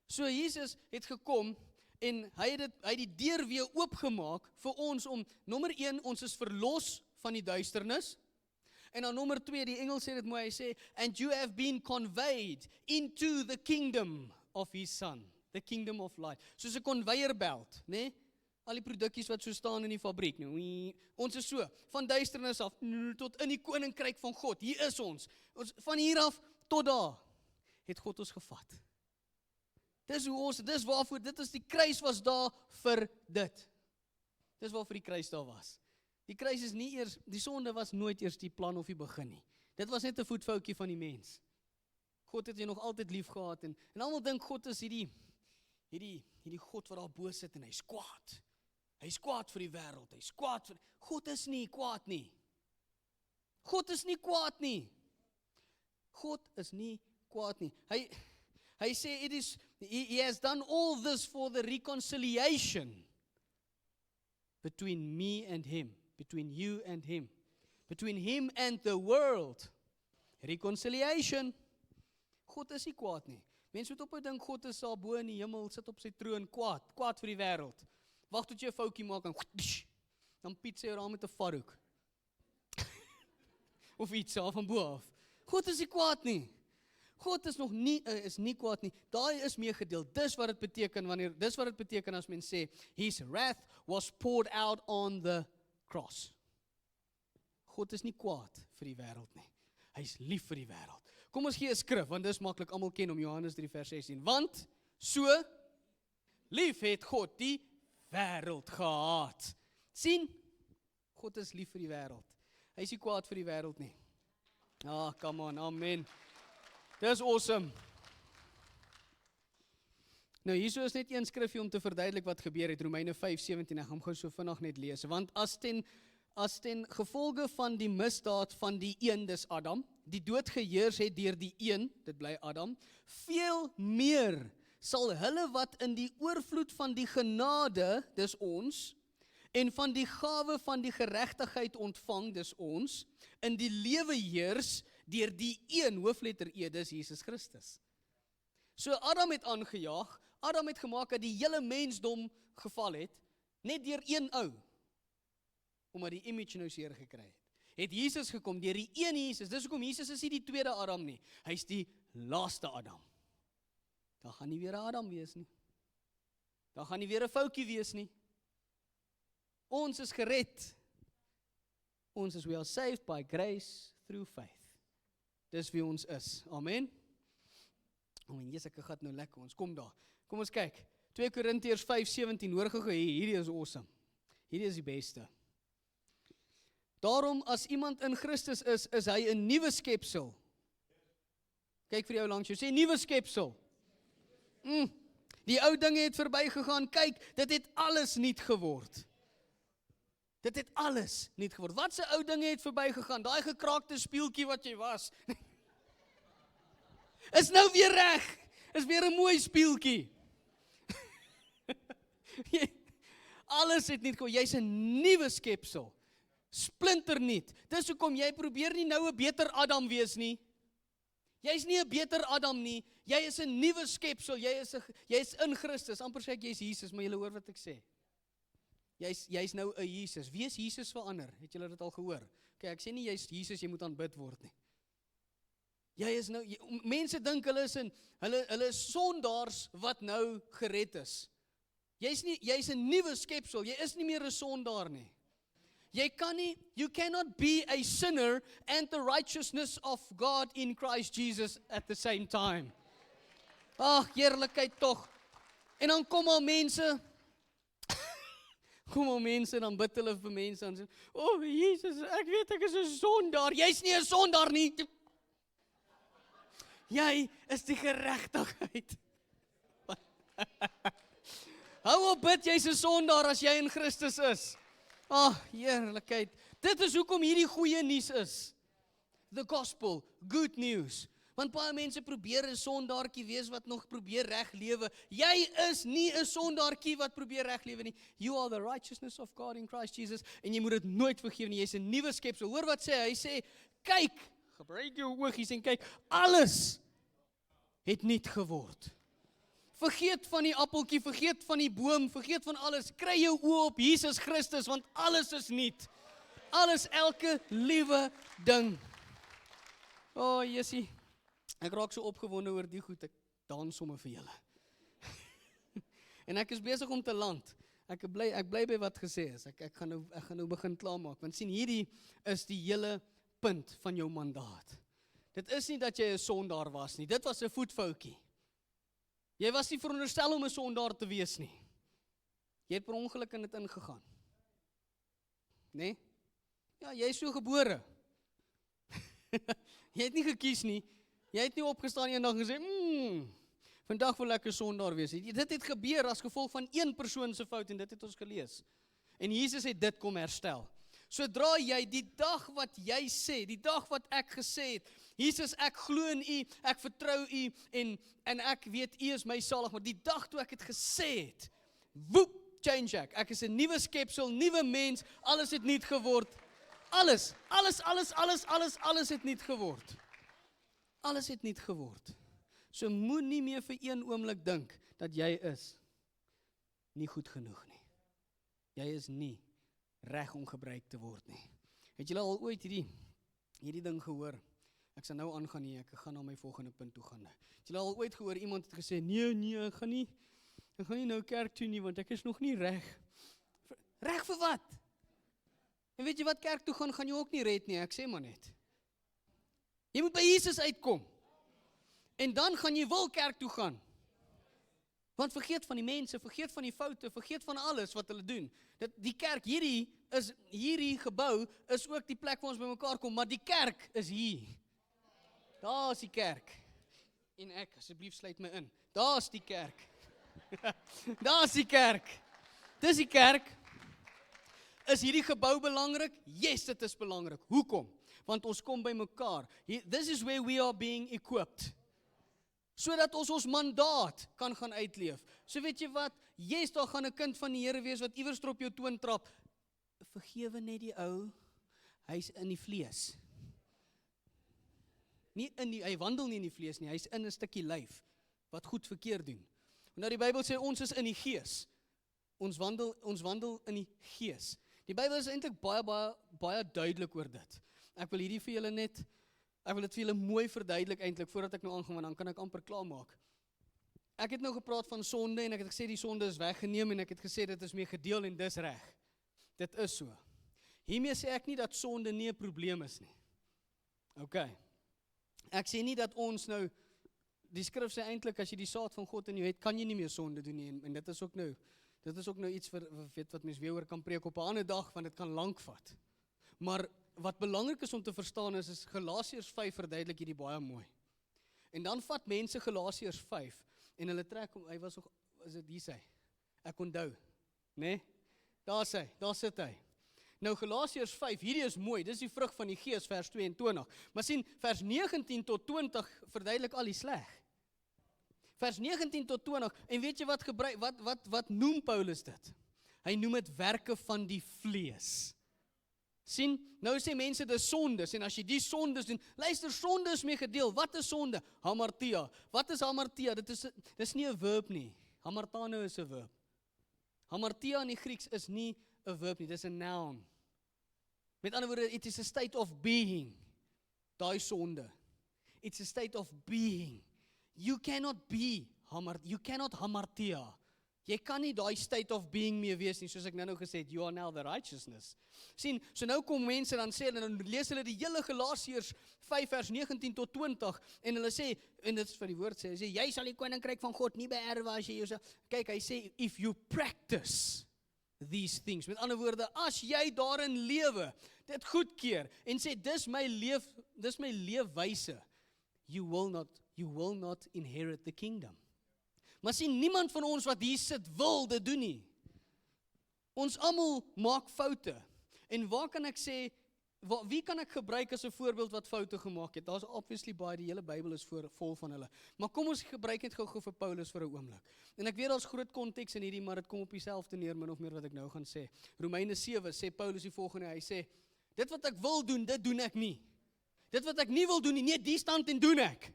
So Jesus het gekom en hy het die deur weer oopgemaak vir ons om, nommer 1, ons is verlos van die duisternis. En dan nommer 2, die Engels sê dit mooi, hy sê, and you have been conveyed into the kingdom of his son, the kingdom of light. Soos 'n conveyor belt, né? Al die produkkies wat so staan in die fabriek, nou, ons is so, van duisternis af, tot in die koninkryk van God, hier is ons van hier af, tot daar, het God ons gevat. Dis hoe ons, dis waarvoor, dit is die kruis was daar vir dit. Dis waarvoor die kruis daar was. Die kruis is nie eers, die sonde was nooit eers die plan of die begin nie. Dit was net 'n voetfoutjie van die mens. God het jy nog altyd lief gehad, en almal dink God is hierdie God wat daar bo sit en hy's kwaad. Hy's kwaad vir die wêreld, hy's kwaad vir, God is nie kwaad nie. God is nie kwaad nie. God is nie kwaad nie. Hy sê, he has done all this for the reconciliation between me and him, between you and him, between him and the world. Reconciliation. God is nie kwaad nie. Mense moet ophou dink God is daar bo in die hemel, sit op sy troon, kwaad vir die wêreld. Wag tot jy 'n foutjie maak en dan piet sy jou daar met 'n varhoek. Of iets daar van bo af. God is nie kwaad nie. God is nie kwaad nie. Daai is meegedeel. Dis wat dit beteken as mens sê, his wrath was poured out on the cross. God is nie kwaad vir die wêreld nie. Hy's lief vir die wêreld. Kom ons gee 'n skrif, want dis maklik, almal ken hom, Johannes 3 vers 16. Want so lief het God die wêreld gehaat. Sien? God is lief vir die wêreld. Hy is nie kwaad vir die wêreld nie. Come on, amen. Dis awesome. Nou, hierso is net een skrifgie om te verduidelik wat gebeur het, Romeine 5:17, ek gaan gou so vinnig net lees, want as ten gevolge van die misdaad van die een, dis Adam, die dood geheers het deur die een, dit bly Adam, veel meer sal hulle wat in die oorvloed van die genade, dis ons, en van die gawe van die geregtigheid ontvang, dis ons, in die lewe heers deur die een, hoofletter E, dis Jesus Christus. So Adam het aangejaag, Adam het gemaak dat die hele mensdom geval het, net deur een ou, omdat die image nou seer gekry het. Het Jesus gekom, deur die een Jesus, dis hoekom Jesus is nie die tweede Adam nie, hy is die laaste Adam. Daar gaan nie weer 'n Adam wees nie. Daar gaan nie weer 'n foutjie wees nie. Ons is gered we are saved by grace through faith. Dis wie ons is. Amen. Amen. Jesus, ek gaan nou lekker. Ons kom daar. Kom ons kyk. 2 Korintiërs 5:17. Hoor gou hierdie is awesome. Hierdie is die beste. Daarom as iemand in Christus is hy 'n nuwe skepsel. Kyk vir jou langs jou. Sê nuwe skepsel. Die ou dinge het verbygegaan. Kyk, dit het alles nuut geword. Dit het alles nuut geword. Wat se ou dinge het verbygegaan? Daai gekraakte spieeltjie wat jy was. Is nou weer reg. Is weer 'n mooi spieeltjie. Alles het nuut geword. Jy's 'n nuwe skepsel. Splinternuut. Dis hoekom jy probeer nie nou 'n beter Adam wees nie. Jy's nie 'n beter Adam nie. Jy is 'n nuwe skepsel. Jy's in Christus. Amper sê ek jy's Jesus, maar julle hoor wat ek sê. Jy's nou 'n Jesus. Wie is Jesus verander? Het julle dit al gehoor? Okay, ek sê nie jy's Jesus, jy moet aanbid word nie. Jy is nou mense dink hulle is sondaars wat nou gered is. Jy's 'n nuwe skepsel. Jy is nie meer 'n sondaar nie. You cannot be a sinner and the righteousness of God in Christ Jesus at the same time. Ag, heerlikheid tog. En dan kom al mense dan bid hulle vir mense en sê, Jesus, ek weet ek is 'n sondaar. Jy's nie 'n sondaar nie. Jy is die geregtigheid. Hou op bid, jy's 'n sondaar as jy in Christus is. Heerlikheid. Dit is hoekom hierdie goeie nuus is. The gospel, good news. Want baie mense probeer 'n sondaartjie wees wat nog probeer reg lewe. Jy is nie 'n sondaartjie wat probeer reg lewe nie. You are the righteousness of God in Christ Jesus. En jy moet dit nooit vergeet nie. Jy's 'n nuwe skepsel. Hoor wat sê hy? Hy sê, kyk, gebruik jou oogies en kyk, alles het nuut geword. Vergeet van die appeltjie, vergeet van die boom, vergeet van alles. Kry jou oë op Jesus Christus, want alles is nuut. Alles, elke liewe ding. Jessie, ek raak so opgewonde oor die goed, ek dans sommer vir julle. En ek is besig om te land. Ek bly by wat gesê is. Ek gaan nou begin klaarmaak, want sien, hierdie is die hele punt van jou mandaat. Dit is nie dat jy 'n sondaar was nie, dit was 'n voetfoutjie. Jy was nie veronderstel om 'n sondaar te wees nie. Jy het per ongeluk in dit ingegaan. Nee? Ja, jy is so gebore. Jy het nie gekies nie. Jy het nie opgestaan eendag en gesê, vandag wil ek 'n sondaar wees. Dit het gebeur as gevolg van een persoon se fout en dit het ons gelees. En Jesus het dit kom herstel. Sodra jy die dag wat jy sê, die dag wat ek gesê het, Jesus, ek glo in U, ek vertrou U en ek weet U is my salig, maar die dag toe ek het gesê het, woep, change ek is 'n nuwe skepsel, nuwe mens, alles het nuut geword. Alles het nuut geword. Alles het nuut geword. So moenie meer vir een oomblik dink dat jy is nie goed genoeg nie. Jy is nie reg om gebruik te word nie. Het julle al ooit hierdie ding gehoor? Ek sal nou aangaan nie, ek gaan na my volgende punt toe gaan. Het julle al ooit gehoor, iemand het gesê, nee, ek gaan nie nou kerk toe nie, want ek is nog nie reg. Reg vir wat? En weet jy wat, kerk toe gaan jy ook nie red nie, ek sê maar net. Jy moet by Jesus uitkom. En dan gaan jy wil kerk toe gaan. Want vergeet van die mense, vergeet van die foute, vergeet van alles wat hulle doen. Die kerk, hierdie gebou, is ook die plek waar ons by mekaar kom, maar die kerk is hier. Daar is die kerk. En ek, asseblief sluit my in. Daar is die kerk. Daar is die kerk. Dis die kerk. Is hierdie gebou belangrik? Yes, dit is belangrik. Hoekom? Want ons kom by mekaar. This is where we are being equipped. Sodat ons mandaat kan gaan uitleef. So weet jy wat? Yes, daar gaan 'n kind van die Here wees wat iewers op jou toon trap. Vergewe net die ou. Hy's in die vlees. Hy wandel nie in die vlees nie, hy's in 'n stukkie lyf wat goed verkeerd doen. Nou die Bybel sê ons is in die gees. Ons wandel in die gees. Die Bybel is eintlik baie duidelik oor dit. Ek wil dit vir julle mooi verduidelik eintlik voordat ek nou aangaan, want dan kan ek amper klaar maak. Ek het nou gepraat van sonde en ek het gesê die sonde is weggeneem en ek het gesê dit is mee gedeel en dis reg. Dit is so. Hiermee sê ek nie dat sonde nie 'n probleem is nie. OK. Ek sê nie dat ons nou, die skrif sê eintlik as jy die saad van God in jou het, kan jy nie meer sonde doen nie, en dit is ook nou iets vir weet wat mens weer oor kan preek op 'n ander dag, want dit kan lank vat. Maar wat belangrik is om te verstaan is Galasiërs 5 verduidelik hierdie baie mooi. En dan vat mense Galasiërs 5 en hulle trek hom, hy was nog, is dit hier sê, ek onthou, né? Daar sit hy. Nou Galasiërs 5, hierdie is mooi, dis die vrug van die Gees, vers 22. Maar sien, vers 19 tot 20 verduidelik al die sleg. Vers 19 tot 20, en weet jy wat noem Paulus dit? Hy noem dit werke van die vlees. Sien, nou sê mense dis sondes, en as jy die sondes doen, luister, sonde is mee gedeel. Wat is sonde? Hamartia. Wat is hamartia? Dis nie 'n verb nie. Hamartano is 'n verb. Hamartia in die Grieks is nie 'n verb nie, dis 'n noun. Met ander woorde, it is a state of being. Daai sonde. It's a state of being. You cannot hamartia. Jy kan nie daai state of being mee wees nie, soos ek nou gesê het, you are now the righteousness. Sien, so nou kom mense dan sê, en dan lees hulle die hele Galasiërs 5 vers 19 tot 20, en hulle sê, en dit is vir die woord sê, hy sê, jy sal die koninkryk van God nie beerwe as jy jouself, kyk, hy sê, if you practice these things, met ander woorde, as jy daarin lewe, dit goedkeur, en sê, dis my leefwyse, you will not inherit the kingdom. Maar sien, niemand van ons wat hier sit wil dit doen nie. Ons almal maak foute. En waar kan ek sê, wie kan ek gebruik as 'n voorbeeld wat foute gemaak het? Daar's obviously baie, die hele Bybel is vol van hulle. Maar kom ons gebruik net gou vir Paulus vir 'n oomblik. En ek weet daar's groot konteks in hierdie, maar dit kom op dieselfde neer, min of meer wat ek nou gaan sê. Romeine 7 sê Paulus die volgende, hy sê, dit wat ek wil doen, dit doen ek nie. Dit wat ek nie wil doen nie, nee, die stand en doen ek.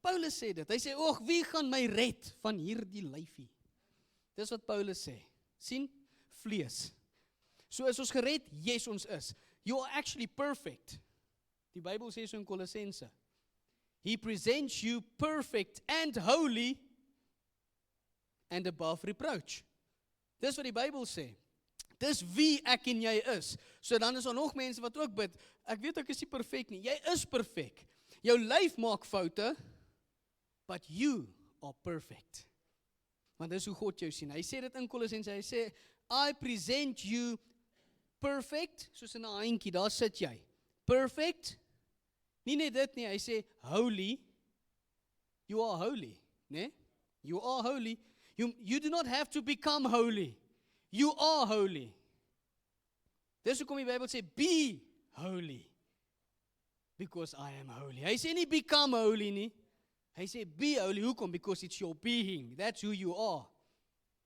Paulus sê dit, hy sê, wie gaan my red van hierdie lyfie? Dis wat Paulus sê, sien, vlees. So is ons gered, yes ons is. You are actually perfect. Die Bybel sê so in Kolossense. He presents you perfect and holy and above reproach. Dis wat die Bybel sê. Dis wie ek en jy is. So dan is daar nog mense wat ook bid, ek weet ek is nie perfek nie, jy is perfek. Jou lyf maak foute, but you are perfect. Want dis hoe God jou sien. Hy sê dit in Kolossense, hy sê, I present you perfect, soos in 'n handjie, daar sit jy. Perfect, nie net dit nie, hy sê, holy, you are holy, né? You are holy. You do not have to become holy. You are holy. Dis hoekom die Bybel sê, be holy, because I am holy. Hy sê nie become holy nie. Hy sê, be holy, hoekom? Because it's your being. That's who you are.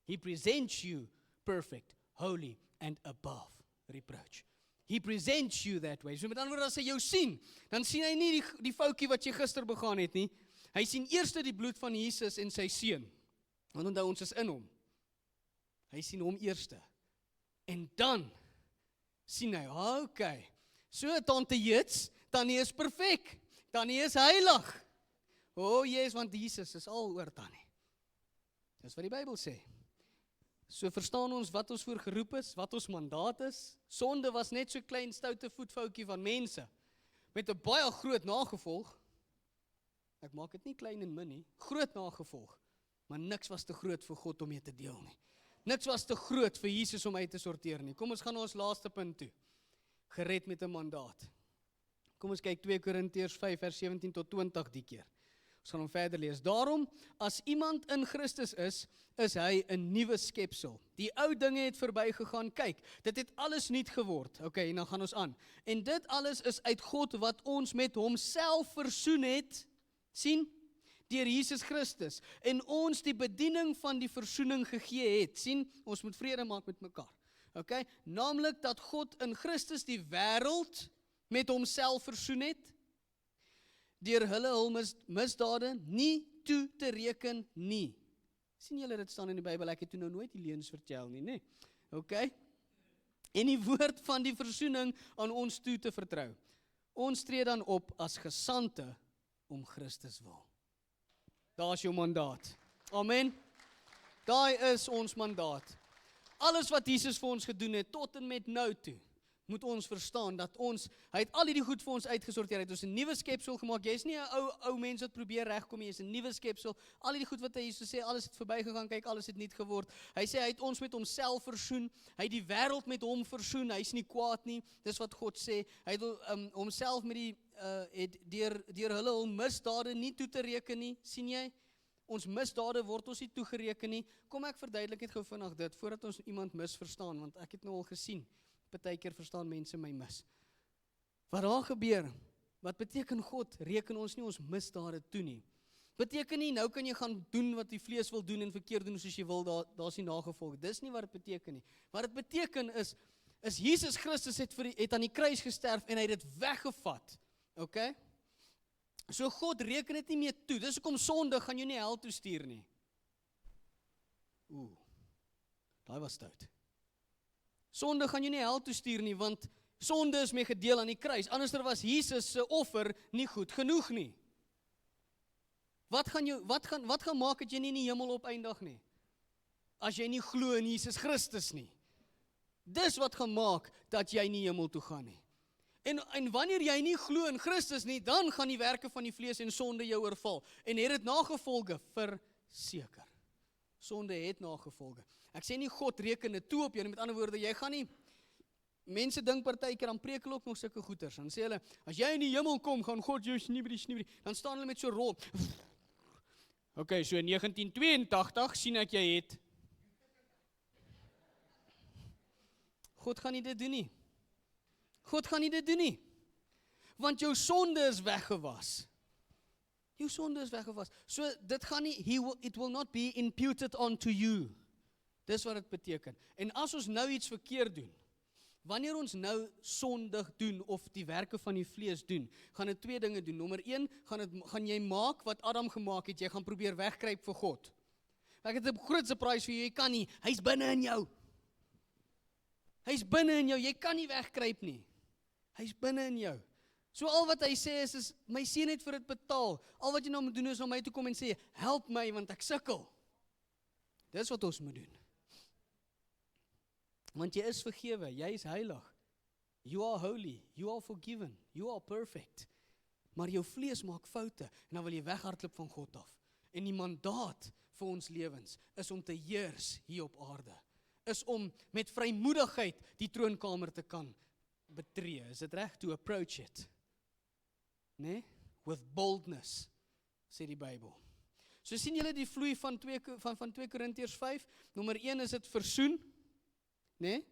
He presents you perfect, holy, and above reproach. He presents you that way. So met ander woorde, as hy jou sien, dan sien hy nie die foutjie wat jy gister begaan het nie. Hy sien eers die bloed van Jesus en sy seun. Want onthou, ons is in hom. Hy sien hom eerste. En dan sien hy, okay, so tante Jits, Tannie is perfek, Tannie is heilig. Yes, want Jesus is al oor Tannie. Dis wat die Bybel sê. So verstaan ons wat ons voor geroep is, wat ons mandaat is. Sonde was net so klein stoute voetfoutjie van mense, met 'n baie groot nagevolg. Ek maak dit nie klein en min nie, groot nagevolg. Maar niks was te groot vir God om mee te deel nie. Niks was te groot vir Jesus om uit te sorteer nie. Kom ons gaan na ons laaste punt toe. Gered met 'n mandaat. Kom ons kyk 2 Korintiërs 5 vers 17 tot 20 die keer. Ons gaan hom verder lees. Daarom, as iemand in Christus is hy 'n nuwe skepsel. Die ou dinge het verbygegaan. Kyk, dit het alles nuut geword. Okay, en dan gaan ons aan. En dit alles is uit God wat ons met homself versoen het. Sien? Deur Jesus Christus. En ons die bediening van die versoening gegee het. Sien? Ons moet vrede maak met mekaar. Okay? Naamlik dat God in Christus die wêreld met homself versoen het. Deur hul misdade nie toe te reken nie. Sien julle, dit staan in die Bybel, ek het toe nou nooit die leuns vertel nie, né? Okay? En die woord van die versoening aan ons toe te vertrou. Ons tree dan op as gesande om Christus wil. Daar is jou mandaat. Amen. Daai is ons mandaat. Alles wat Jesus vir ons gedoen het, tot en met nou toe, moet ons verstaan dat hy het al hierdie goed vir ons uitgesorteer, hy het ons 'n nuwe skepsel gemaak, jy is nie 'n ou mens wat probeer regkom, jy is 'n nuwe skepsel, al hierdie goed wat hy Jesus sê, alles het verbygegaan, kyk, alles het nuut geword, hy sê, hy het ons met homself versoen, hy het die wêreld met hom versoen, hy is nie kwaad nie, dis wat God sê, hy het homself met die, het deur hulle hul misdade nie toe te reken nie, sien jy? Ons misdade word ons nie toegereken nie, kom ek verduidelik net gou vinnig dit, voordat ons iemand misverstaan, want ek het nou al gesien, partykeer verstaan mense my mis. Wat daar gebeur, wat beteken God, reken ons nie ons misdade toe nie. Beteken nie, nou kan jy gaan doen wat die vlees wil doen en verkeerd doen soos jy wil, daar's nie nagevolg. Dis nie wat dit beteken nie. Wat dit beteken is Jesus Christus het aan die kruis gesterf en hy het dit weggevat. Okay? So God reken dit nie meer toe. Dis hoekom sonde gaan jou nie hel toe stuur nie. Daai was stout. Sonde gaan jou nie hel toe stuur nie, want sonde is mee gedeel aan die kruis. Anderster was Jesus se offer nie goed genoeg nie. Wat gaan maak dat jy nie in die hemel opeindig nie? As jy nie glo in Jesus Christus nie. Dis wat gaan maak dat jy nie hemel toe gaan nie. En wanneer jy nie glo in Christus nie, dan gaan die werke van die vlees en sonde jou oorval. En het dit nagevolge? Verseker. Sonde het nagevolge. Ek sê nie God reken dit toe op jou, met ander woorde, jy gaan nie, mense dink partykeer, dan preek hulle ook nog sulke goeters, dan sê hulle, as jy in die hemel kom, gaan God jou sniebrie, dan staan hulle met so rol. Okay, so in 1982 sien ek jy het. God gaan nie dit doen nie. God gaan nie dit doen nie. Want jou sonde is weggewas. Jou sonde is weggewas. So dit gaan nie, it will not be imputed onto you. Dis wat dit beteken. En as ons nou iets verkeerd doen, wanneer ons nou sondig doen of die werke van die vlees doen, gaan dit twee dinge doen. Nommer 1, gaan jy maak wat Adam gemaak het, jy gaan probeer wegkruip vir God. Ek het 'n groot surprise vir jou, jy kan nie, hy's binne in jou. Hy's binne in jou, jy kan nie wegkruip nie. Hy's binne in jou. So al wat hy sê is my seun het vir dit betaal. Al wat jy nou moet doen is om my toe kom en sê, help my want ek sukkel. Dis wat ons moet doen. Want jy is vergewe, jy is heilig. You are holy, you are forgiven, you are perfect. Maar jou vlees maak foute en dan wil jy weghardloop van God af. En die mandaat vir ons lewens is om te heers hier op aarde. Is om met vrymoedigheid die troonkamer te kan betree. Is dit reg? To approach it. Nee? With boldness, sê die Bybel. So sien julle die vloei van 2 Korintiërs 5. Nommer 1 is dit versoen. Nee?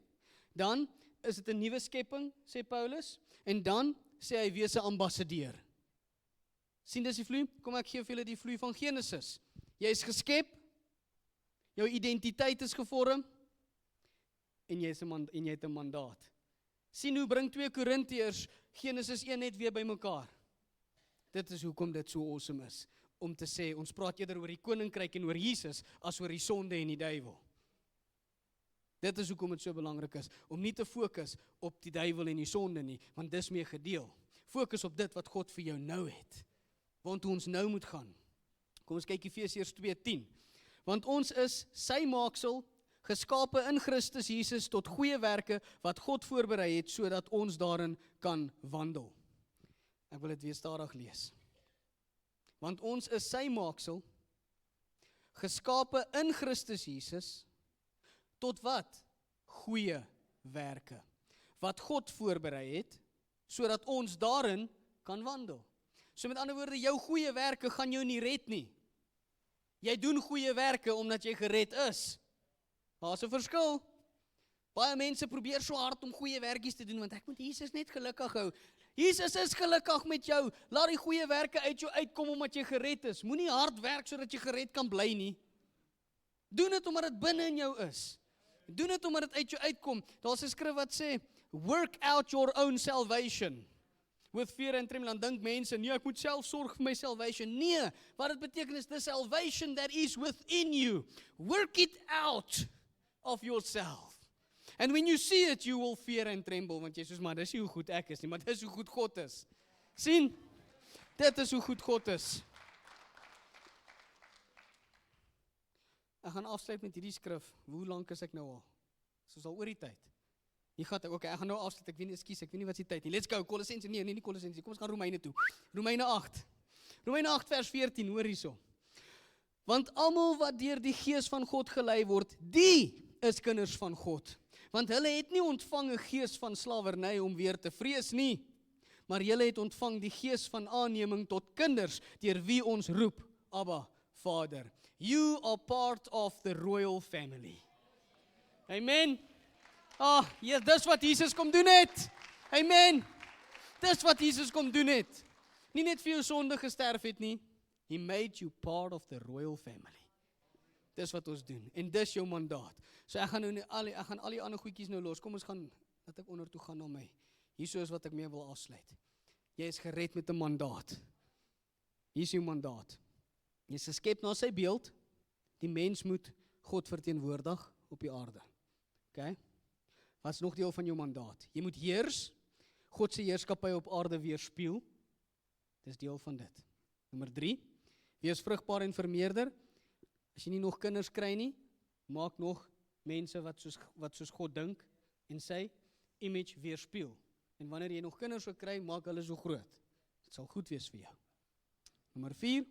Dan is dit 'n nuwe skepping, sê Paulus. En dan sê hy wees 'n ambassadeur. Sien dis die vloei? Kom ek gee vir julle die vloei van Genesis. Jy is geskep. Jou identiteit is gevorm. En jy het 'n mandaat. Sien hoe bring 2 Korintiërs Genesis 1 net weer bymekaar. Dit is hoekom dit so awesome is. Om te sê, ons praat eerder oor die koninkryk en oor Jesus, as oor die sonde en die duiwel. Dit is hoekom dit so belangrik is, om nie te fokus op die duiwel en die sonde nie, want dis mee gedeel. Fokus op dit wat God vir jou nou het. Want hoe ons nou moet gaan. Kom ons kyk Efesiërs 2:10. Want ons is sy maaksel, geskape in Christus Jesus tot goeie werke wat God voorberei het, sodat ons daarin kan wandel. Ek wil dit weer stadig lees. Want ons is sy maaksel, geskape in Christus Jesus, tot wat? Goeie werke. Wat God voorberei het, sodat ons daarin kan wandel. So met ander woorde, jou goeie werke gaan jou nie red nie. Jy doen goeie werke omdat jy gered is. Daar's 'n verskil. Baie mense probeer so hard om goeie werkies te doen, want ek moet Jesus net gelukkig hou. Jesus is gelukkig met jou. Laat die goeie werke uit jou uitkom omdat jy gered is. Moenie hard werk sodat jy gered kan bly nie. Doen dit omdat dit binne in jou is. Doen dit omdat dit uit jou uitkom. Daar's 'n skrif wat sê, work out your own salvation. With fear and trembling. Dan dink mense, nee, ek moet self sorg vir my salvation. Nee, wat dit beteken is the salvation that is within you. Work it out of yourself. And when you see it, you will fear and tremble. Want jy sê, maar dis nie hoe goed ek is nie, maar dis hoe goed God is. Sien? Dit is hoe goed God is. Ek gaan afsluit met hierdie skrif. Hoe lank is ek nou al? Soos al oor die tyd. Hier gaan ek gaan nou afsluit, ek weet nie wat is die tyd nie. Let's go, Kolossense, nee nie Kolossense, kom ons gaan Romeine toe. Romeine 8 vers 14, hoor hierso. Want almal wat deur die Gees van God gelei word, die is kinders van God. Want hulle het nie ontvang 'n gees van slawerny om weer te vrees nie, maar julle het ontvang die gees van aanneming tot kinders, deur wie ons roep, Abba, Vader. You are part of the royal family. Amen. Ja, dis wat Jesus kom doen het. Amen. Dis wat Jesus kom doen het. Nie net vir jou sonde gesterf het nie. He made you part of the royal family. Dis wat ons doen. En dis jou mandaat. So ek gaan al die ander goedjies nou los. Kom ons gaan, dat ek onder toe gaan na my. Hierso is wat ek mee wil afsluit. Jy is gered met 'n mandaat. Hier is jou mandaat. Jy is geskep na sy beeld. Die mens moet God verteenwoordig op die aarde. Okay? Wat is nog deel van jou mandaat? Jy moet heers, God se heerskappy op aarde weerspieël. Dis deel van dit. Nommer 3, wees vrugbaar en vermeerder. As jy nie nog kinders kry nie, maak nog mense wat soos God dink en sy image weerspieël. En wanneer jy nog kinders wil kry, maak hulle so groot. Dit sal goed wees vir jou. Nommer 4,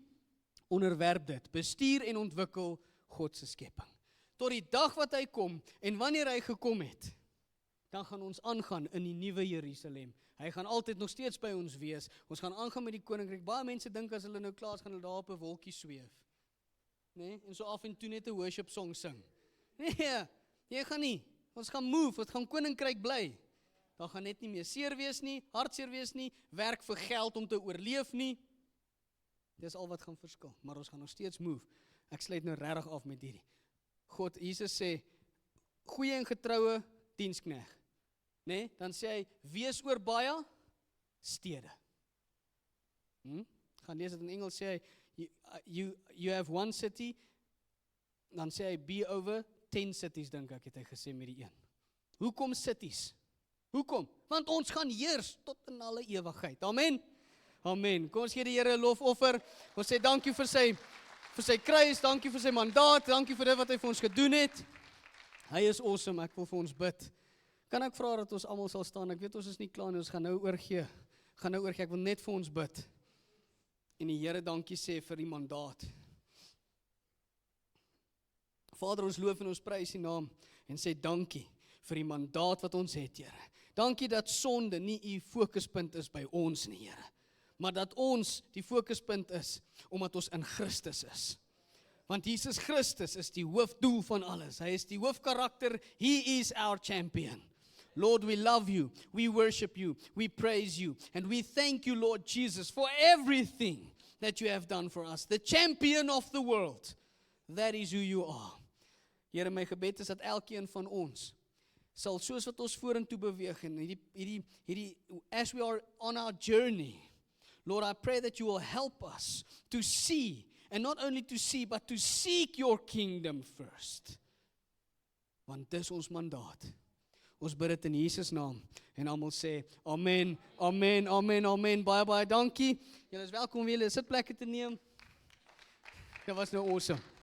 onderwerp dit. Bestuur en ontwikkel God se skepping. Tot die dag wat hy kom, en wanneer hy gekom het, dan gaan ons aangaan in die nuwe Jerusalem. Hy gaan altyd nog steeds by ons wees. Ons gaan aangaan met die koninkryk. Baie mense dink as hulle nou klaar is, gaan hulle daar op 'n wolkie sweef. Nee, en so af en toe net 'n worship song sing. Nee, jy gaan nie. Ons gaan move, ons gaan koninkryk bly. Daar gaan net nie meer seer wees nie, hartseer wees nie, werk vir geld om te oorleef nie. Dis al wat gaan verskil, maar ons gaan nog steeds move. Ek sluit nou regtig af met hierdie. Jesus sê, goeie en getroue diensknegt. Nee, dan sê hy, wees oor baie stede. Gaan lees dit in Engels, sê hy, you have one city, dan sê hy, be over 10 cities, dink ek, het hy gesê met die een. Hoekom cities? Hoekom? Want ons gaan heers tot in alle ewigheid. Amen. Amen. Kom ons gee die Here 'n lofoffer. Ons sê dankie vir sy kruis, dankie vir sy mandaat, dankie vir dit wat hy vir ons gedoen het. Hy is awesome, ek wil vir ons bid. Kan ek vra dat ons almal sal staan? Ek weet ons is nie klaar nie, ons gaan nou oorgee. Ek wil net vir ons bid. En die Here dankie sê vir die mandaat. Vader, ons loof en ons prys U naam en sê dankie vir die mandaat wat ons het, Here. Dankie dat sonde nie U fokuspunt is by ons nie, Here. Maar dat ons die fokuspunt is, omdat ons in Christus is. Want Jesus Christus is die hoofdoel van alles. Hy is die hoofkarakter. He is our champion. Lord, we love you. We worship you. We praise you. And we thank you, Lord Jesus, for everything that you have done for us. The champion of the world. That is who you are. Here, my gebed is dat elkeen van ons sal soos wat ons vorentoe beweeg en as we are on our journey, Lord, I pray that you will help us to see, and not only to see, but to seek your kingdom first. Want dis ons mandaat. Ons bid dit in Jesus naam. En almal sê, amen, amen, amen, amen. Baie, baie dankie. Julle is welkom om julle sitplekke te neem. Dit was nou awesome.